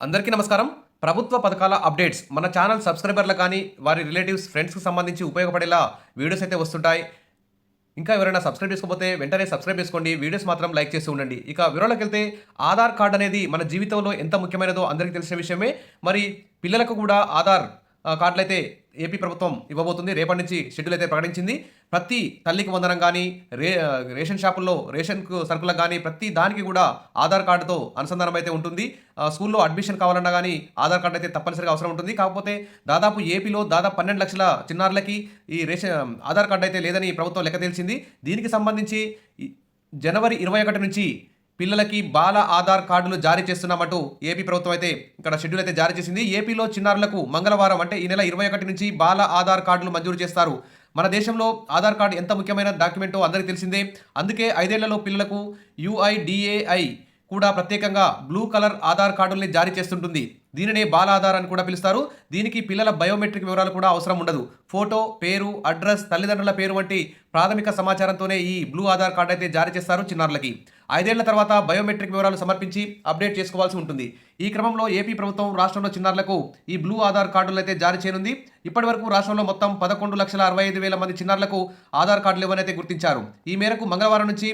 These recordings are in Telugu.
అందరికీ నమస్కారం. ప్రభుత్వ పథకాల అప్డేట్స్ మన ఛానల్ సబ్స్క్రైబర్లకు కానీ, వారి రిలేటివ్స్, ఫ్రెండ్స్‌కి సంబంధించి ఉపయోగపడేలా వీడియోస్ అయితే వస్తుంటాయి. ఇంకా ఎవరైనా సబ్స్క్రైబ్ చేసుకోకపోతే వెంటనే సబ్స్క్రైబ్ చేసుకోండి. వీడియోస్ మాత్రం లైక్ చేస్తూ ఉండండి. ఇక వివరాలకెళ్తే ఆధార్ కార్డ్ అనేది మన జీవితంలో ఎంత ముఖ్యమైనదో అందరికీ తెలిసిన విషయమే. మరి పిల్లలకు కూడా ఆధార్ కార్డులైతే ఏపీ ప్రభుత్వం ఇవ్వబోతుంది. రేపటి నుంచి షెడ్యూల్ అయితే ప్రకటించింది. ప్రతి తల్లికి వందనం గానీ, రేషన్ షాపుల్లో రేషన్‌కు సరుకులకు గానీ, ప్రతి దానికి కూడా ఆధార్ కార్డుతో అనుసంధానం అయితే ఉంటుంది. స్కూల్లో అడ్మిషన్ కావాలన్నా గానీ ఆధార్ కార్డ్ అయితే తప్పనిసరిగా అవసరం ఉంటుంది. కాకపోతే దాదాపు ఏపీలో దాదాపు 12 లక్షల చిన్నారులకి ఈ ఆధార్ కార్డ్ అయితే లేదని ప్రభుత్వం లెక్క తేల్చింది. దీనికి సంబంధించి జనవరి 21 నుంచి పిల్లలకి బాల ఆధార్ కార్డులు జారీ చేస్తున్నామంటూ ఏపీ ప్రభుత్వం అయితే ఇక్కడ షెడ్యూల్ అయితే జారీ చేసింది. ఏపీలో చిన్నారులకు మంగళవారం అంటే ఈ నెల 21 నుంచి బాల ఆధార్ కార్డులు మంజూరు చేస్తారు. మన దేశంలో ఆధార్ కార్డు ఎంత ముఖ్యమైన డాక్యుమెంటో అందరికీ తెలిసిందే. అందుకే 5 ఏళ్లలో పిల్లలకు యుఐడిఏఐ కూడా ప్రత్యేకంగా బ్లూ కలర్ ఆధార్ కార్డుల్ని జారీ చేస్తుంటుంది. దీనినే బాల ఆధార్ అని కూడా పిలుస్తారు. దీనికి పిల్లల బయోమెట్రిక్ వివరాలు కూడా అవసరం ఉండదు. ఫోటో, పేరు, అడ్రస్, తల్లిదండ్రుల పేరు వంటి ప్రాథమిక సమాచారంతోనే ఈ బ్లూ ఆధార్ కార్డు అయితే జారీ చేస్తారు చిన్నారులకి. 5 ఏళ్ల తర్వాత బయోమెట్రిక్ వివరాలు సమర్పించి అప్డేట్ చేసుకోవాల్సి ఉంటుంది. ఈ క్రమంలో ఏపీ ప్రభుత్వం రాష్ట్రంలో చిన్నారులకు ఈ బ్లూ ఆధార్ కార్డులు అయితే జారీ చేయనుంది. ఇప్పటి వరకు రాష్ట్రంలో మొత్తం 11,65,000 మంది చిన్నారులకు ఆధార్ కార్డులు ఇవ్వనైతే గుర్తించారు. ఈ మేరకు మంగళవారం నుంచి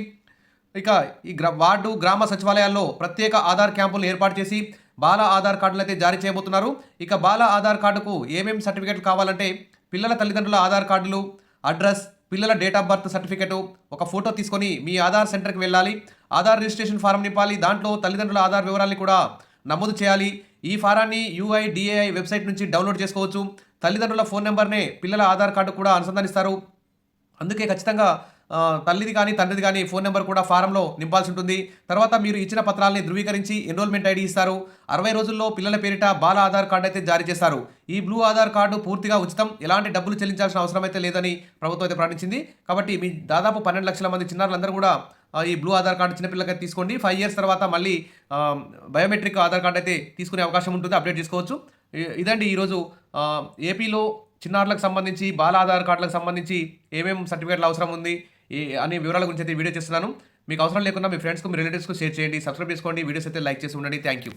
ఇక ఈ వార్డు, గ్రామ సచివాలయాల్లో ప్రత్యేక ఆధార్ క్యాంపులు ఏర్పాటు చేసి బాల ఆధార్ కార్డులు అయితే జారీ చేయబోతున్నారు. ఇక బాల ఆధార్ కార్డుకు ఏమేమి సర్టిఫికెట్లు కావాలంటే పిల్లల తల్లిదండ్రుల ఆధార్ కార్డులు, అడ్రస్, పిల్లల డేట్ ఆఫ్ బర్త్ సర్టిఫికెటు, ఒక ఫోటో తీసుకొని మీ ఆధార్ సెంటర్కి వెళ్ళాలి. ఆధార్ రిజిస్ట్రేషన్ ఫారం నింపాలి. దాంట్లో తల్లిదండ్రుల ఆధార్ వివరాలని కూడా నమోదు చేయాలి. ఈ ఫారాన్ని యుఐడిఏఐ వెబ్సైట్ నుంచి డౌన్లోడ్ చేసుకోవచ్చు. తల్లిదండ్రుల ఫోన్ నెంబర్నే పిల్లల ఆధార్ కార్డు కూడా అనుసంధానిస్తారు. అందుకే ఖచ్చితంగా తల్లిది కానీ తండ్రిది కానీ ఫోన్ నెంబర్ కూడా ఫారంలో నింపాల్సి ఉంటుంది. తర్వాత మీరు ఇచ్చిన పత్రాలని ధృవీకరించి ఎన్రోల్మెంట్ ఐడి ఇస్తారు. 60 రోజుల్లో పిల్లల పేరిట బాల ఆధార్ కార్డు అయితే జారీ చేస్తారు. ఈ బ్లూ ఆధార్ కార్డు పూర్తిగా ఉచితం. ఎలాంటి డబ్బులు చెల్లించాల్సిన అవసరం అయితే లేదని ప్రభుత్వం అయితే ప్రకటించింది. కాబట్టి మీ దాదాపు 12 లక్షల మంది చిన్నారులందరూ కూడా ఈ బ్లూ ఆధార్ కార్డు చిన్నపిల్లలకి తీసుకోండి. 5 ఇయర్స్ తర్వాత మళ్ళీ బయోమెట్రిక్ ఆధార్ కార్డు అయితే తీసుకునే అవకాశం ఉంటుంది. అప్డేట్ చేసుకోవచ్చు. ఇదండి ఈరోజు ఏపీలో చిన్నారులకు సంబంధించి బాల ఆధార్ కార్డులకు సంబంధించి ఏమేమి సర్టిఫికేట్లు అవసరం ఉంది అనే వివరాల గురించి అయితే వీడియో చేస్తున్నాను. మీకు అవసరం లేకుండా మీ ఫ్రెండ్స్కు, మీ రిలేటివ్స్కు షేర్ చేయండి. సబ్స్క్రైబ్ చేసుకోండి. వీడియోస్ అయితే లైక్ చేసి ఉండండి. Thank you.